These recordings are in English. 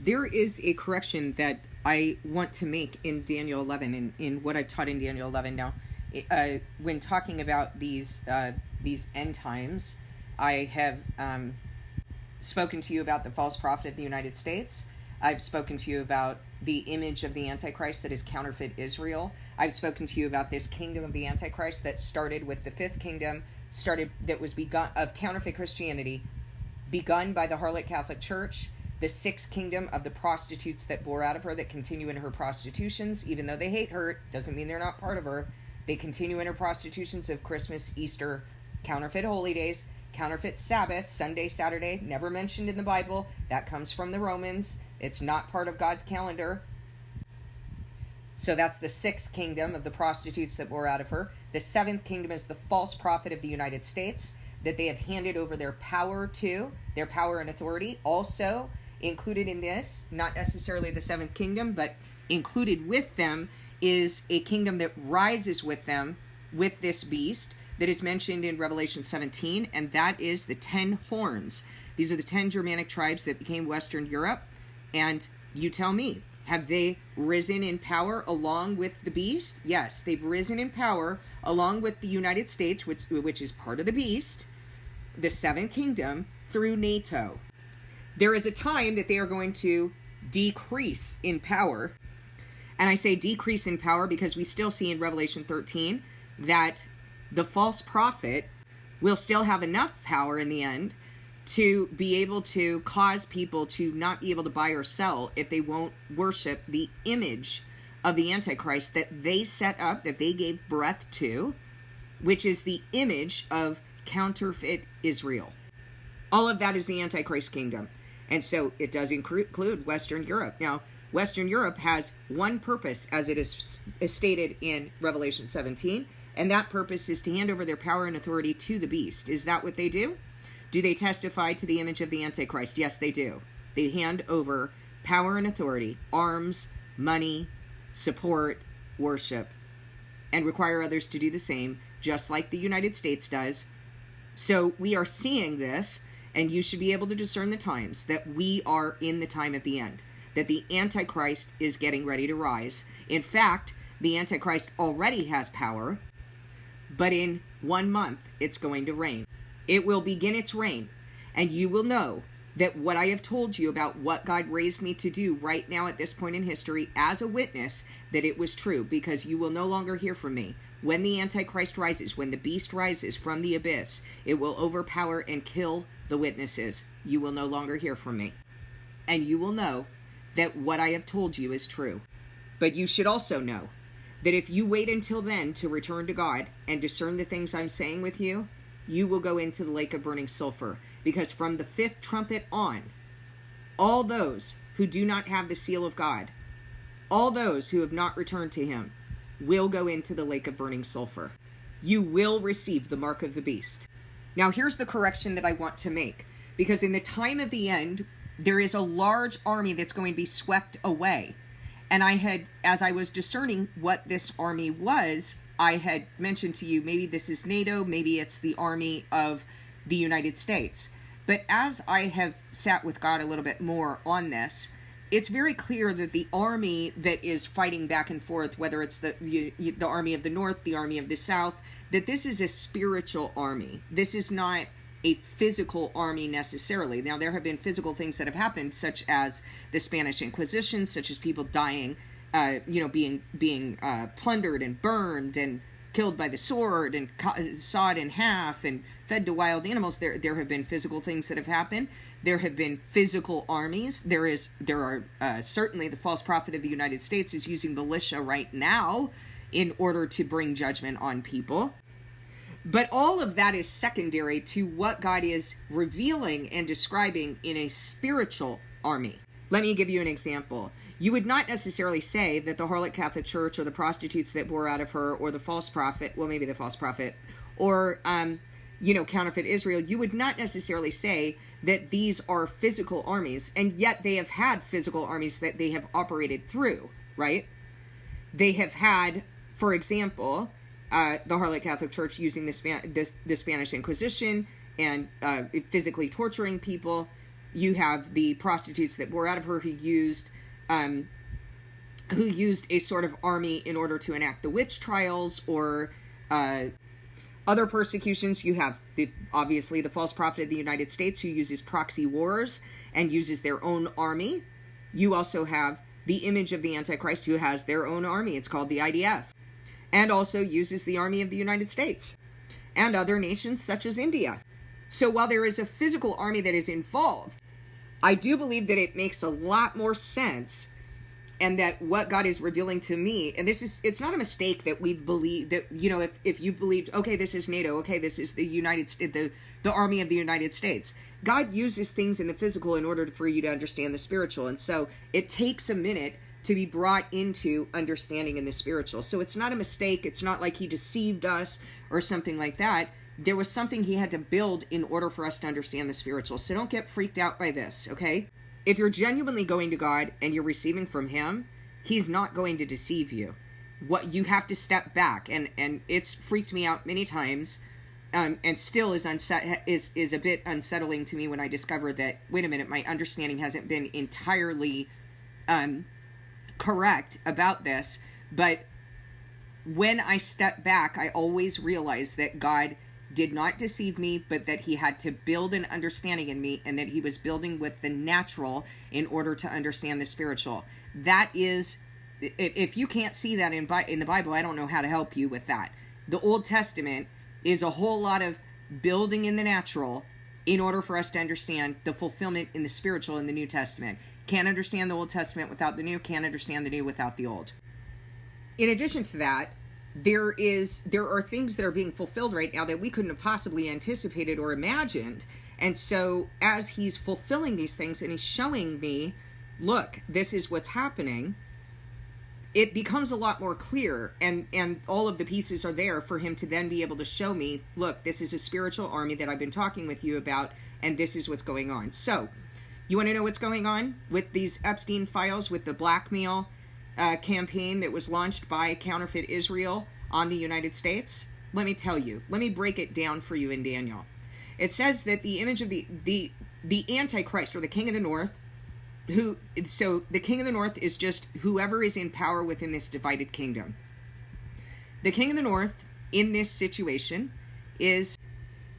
There is a correction that I want to make in Daniel 11, in what I've taught in Daniel 11 now. When talking about these end times, I have spoken to you about the false prophet of the United States. I've spoken to you about the image of the Antichrist that is counterfeit Israel. I've spoken to you about this kingdom of the Antichrist that started with the fifth kingdom, that was begun of counterfeit Christianity, begun by the harlot Catholic Church. The sixth kingdom of the prostitutes that bore out of her, that continue in her prostitutions, even though they hate her, doesn't mean they're not part of her. They continue in her prostitutions of Christmas, Easter, counterfeit holy days, counterfeit Sabbaths, Sunday, Saturday, never mentioned in the Bible. That comes from the Romans. It's not part of God's calendar. So that's the sixth kingdom of the prostitutes that bore out of her. The seventh kingdom is the false prophet of the United States, that they have handed over their power to, their power and authority. Also included in this, not necessarily the seventh kingdom, but included with them is a kingdom that rises with them, with this beast that is mentioned in Revelation 17, and that is the 10 horns. These are the 10 Germanic tribes that became Western Europe. And you tell me, have they risen in power along with the beast? Yes, they've risen in power along with the United States, which is part of the beast, the seventh kingdom, through NATO. There is a time that they are going to decrease in power. And I say decrease in power because we still see in Revelation 13 that the false prophet will still have enough power in the end to be able to cause people to not be able to buy or sell if they won't worship the image of the Antichrist that they set up, that they gave breath to, which is the image of counterfeit Israel. All of that is the Antichrist kingdom. And so it does include Western Europe. Now, Western Europe has one purpose, as it is stated in Revelation 17, and that purpose is to hand over their power and authority to the beast. Is that what they do? Do they testify to the image of the Antichrist? Yes, they do. They hand over power and authority, arms, money, support, worship, and require others to do the same, just like the United States does. So we are seeing this, and you should be able to discern the times, that we are in the time at the end, that the Antichrist is getting ready to rise. In fact, the Antichrist already has power, but in 1 month, it's going to reign. It will begin its reign, and you will know that what I have told you about what God raised me to do right now at this point in history as a witness, that it was true, because you will no longer hear from me. When the Antichrist rises, when the beast rises from the abyss, it will overpower and kill the witnesses. You will no longer hear from me. And you will know that what I have told you is true. But you should also know that if you wait until then to return to God and discern the things I'm saying with you, you will go into the lake of burning sulfur. Because from the fifth trumpet on, all those who do not have the seal of God, all those who have not returned to him, will go into the lake of burning sulfur. You will receive the mark of the beast. Now here's the correction that I want to make. Because in the time of the end, there is a large army that's going to be swept away. And as I was discerning what this army was, I had mentioned to you, maybe this is NATO, maybe it's the army of the United States. But as I have sat with God a little bit more on this, it's very clear that the army that is fighting back and forth, whether it's the army of the North, the army of the South, that this is a spiritual army. This is not a physical army necessarily. Now, there have been physical things that have happened, such as the Spanish Inquisition, such as people dying, being plundered and burned and killed by the sword and sawed in half and fed to wild animals. There have been physical things that have happened. There have been physical armies. There are certainly the false prophet of the United States is using militia right now in order to bring judgment on people. But all of that is secondary to what God is revealing and describing in a spiritual army. Let me give you an example. You would not necessarily say that the harlot Catholic Church or the prostitutes that bore out of her or the false prophet, well, maybe the false prophet, or, counterfeit Israel, you would not necessarily say that these are physical armies, and yet they have had physical armies that they have operated through, right? They have had, for example, the harlot Catholic Church using the Spanish Inquisition and physically torturing people. You have the prostitutes that bore out of her who used a sort of army in order to enact the witch trials or other persecutions. You have obviously the false prophet of the United States who uses proxy wars and uses their own army. You also have the image of the Antichrist who has their own army. It's called the IDF, and also uses the army of the United States and other nations such as India. So while there is a physical army that is involved, I do believe that it makes a lot more sense, and that what God is revealing to me, and it's not a mistake that we believe that, if you've believed, okay, this is NATO, okay, this is the the army of the United States. God uses things in the physical in order for you to understand the spiritual. And so it takes a minute to be brought into understanding in the spiritual. So it's not a mistake. It's not like he deceived us or something like that. There was something he had to build in order for us to understand the spiritual. So don't get freaked out by this, okay? If you're genuinely going to God and you're receiving from him, he's not going to deceive you. What you have to step back, and it's freaked me out many times, and still is a bit unsettling to me when I discover that, wait a minute, my understanding hasn't been entirely correct about this. But when I step back, I always realize that God did not deceive me, but that he had to build an understanding in me, and that he was building with the natural in order to understand the spiritual. That is, if you can't see that in the Bible, I don't know how to help you with that. The Old Testament is a whole lot of building in the natural in order for us to understand the fulfillment in the spiritual in the New Testament. Can't understand the Old Testament without the New, can't understand the New without the Old. In addition to that, there are things that are being fulfilled right now that we couldn't have possibly anticipated or imagined. And so as he's fulfilling these things and he's showing me, look, this is what's happening, it becomes a lot more clear, and all of the pieces are there for him to then be able to show me, look, this is a spiritual army that I've been talking with you about, and this is what's going on. So, you want to know what's going on with these Epstein files, with the blackmail campaign that was launched by Counterfeit Israel on the United States? Let me tell you. Let me break it down for you in Daniel. It says that the image of the Antichrist, or the King of the North, so the King of the North is just whoever is in power within this divided kingdom. The King of the North in this situation is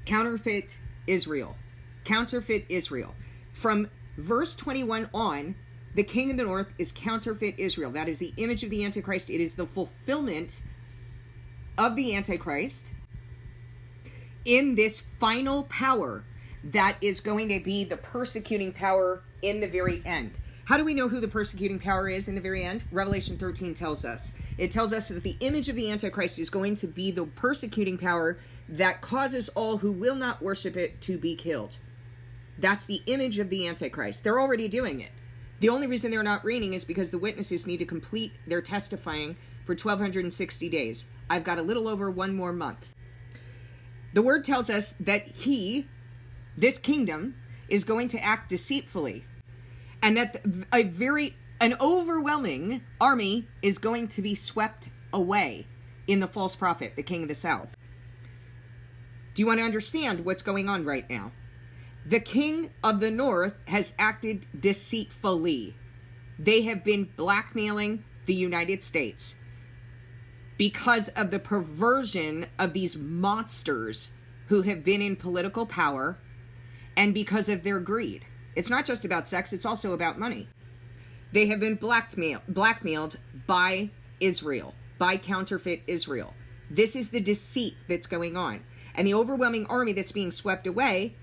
Counterfeit Israel. Counterfeit Israel. From verse 21 on, the King of the North is Counterfeit Israel. That is the image of the Antichrist. It is the fulfillment of the Antichrist in this final power that is going to be the persecuting power in the very end. How do we know who the persecuting power is in the very end? Revelation 13 tells us. It tells us that the image of the Antichrist is going to be the persecuting power that causes all who will not worship it to be killed. That's the image of the Antichrist. They're already doing it. The only reason they're not reigning is because the witnesses need to complete their testifying for 1,260 days. I've got a little over one more month. The word tells us that this kingdom, is going to act deceitfully, and that an overwhelming army is going to be swept away in the false prophet, the king of the south. Do you want to understand what's going on right now? The king of the north has acted deceitfully. They have been blackmailing the United States because of the perversion of these monsters who have been in political power, and because of their greed. It's not just about sex, it's also about money. They have been blackmailed by Israel, by Counterfeit Israel. This is the deceit that's going on. And the overwhelming army that's being swept away,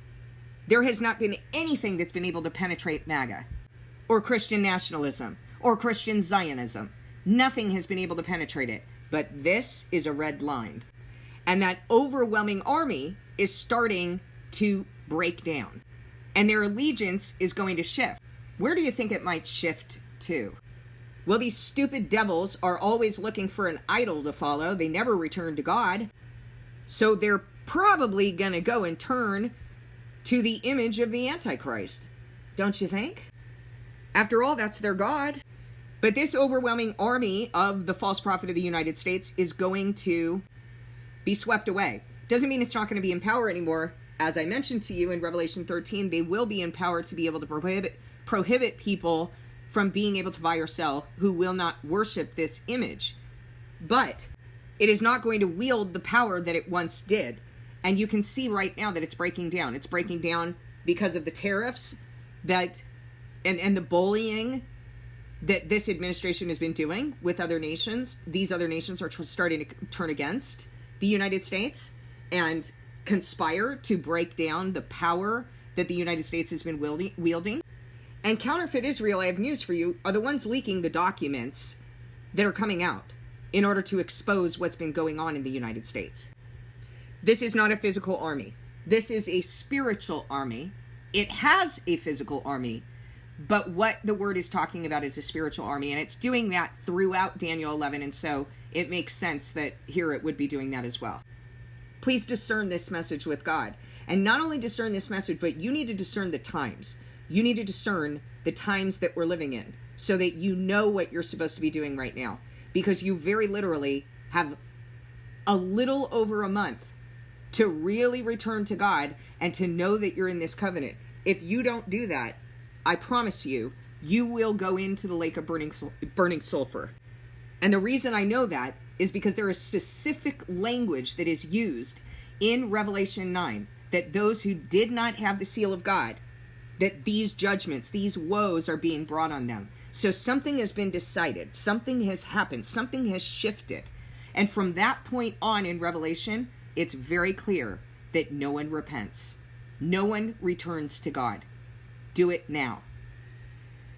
there has not been anything that's been able to penetrate MAGA, or Christian nationalism, or Christian Zionism. Nothing has been able to penetrate it. But this is a red line. And that overwhelming army is starting to break down. And their allegiance is going to shift. Where do you think it might shift to? Well, these stupid devils are always looking for an idol to follow. They never return to God. So they're probably going to go and turn to the image of the Antichrist. Don't you think? After all, that's their God. But this overwhelming army of the false prophet of the United States is going to be swept away. Doesn't mean it's not going to be in power anymore. as I mentioned to you in Revelation 13, they will be in power to be able to prohibit people from being able to buy or sell who will not worship this image. But it is not going to wield the power that it once did. And you can see right now that it's breaking down. It's breaking down because of the tariffs that and the bullying that this administration has been doing with other nations. These other nations are starting to turn against the United States and conspire to break down the power that the United States has been wielding. And Counterfeit Israel, I have news for you, are the ones leaking the documents that are coming out in order to expose what's been going on in the United States. This is not a physical army. This is a spiritual army. It has a physical army, but what the word is talking about is a spiritual army, and it's doing that throughout Daniel 11, and so it makes sense that here it would be doing that as well. Please discern this message with God. And not only discern this message, but you need to discern the times. You need to discern the times that we're living in so that you know what you're supposed to be doing right now. Because you very literally have a little over a month to really return to God and to know that you're in this covenant. If you don't do that, I promise you, you will go into the lake of burning sulfur. And the reason I know that is because there is specific language that is used in Revelation 9 that those who did not have the seal of God, that these judgments, these woes are being brought on them. So something has been decided, something has happened, something has shifted. And from that point on in Revelation, it's very clear that no one repents. No one returns to God. Do it now.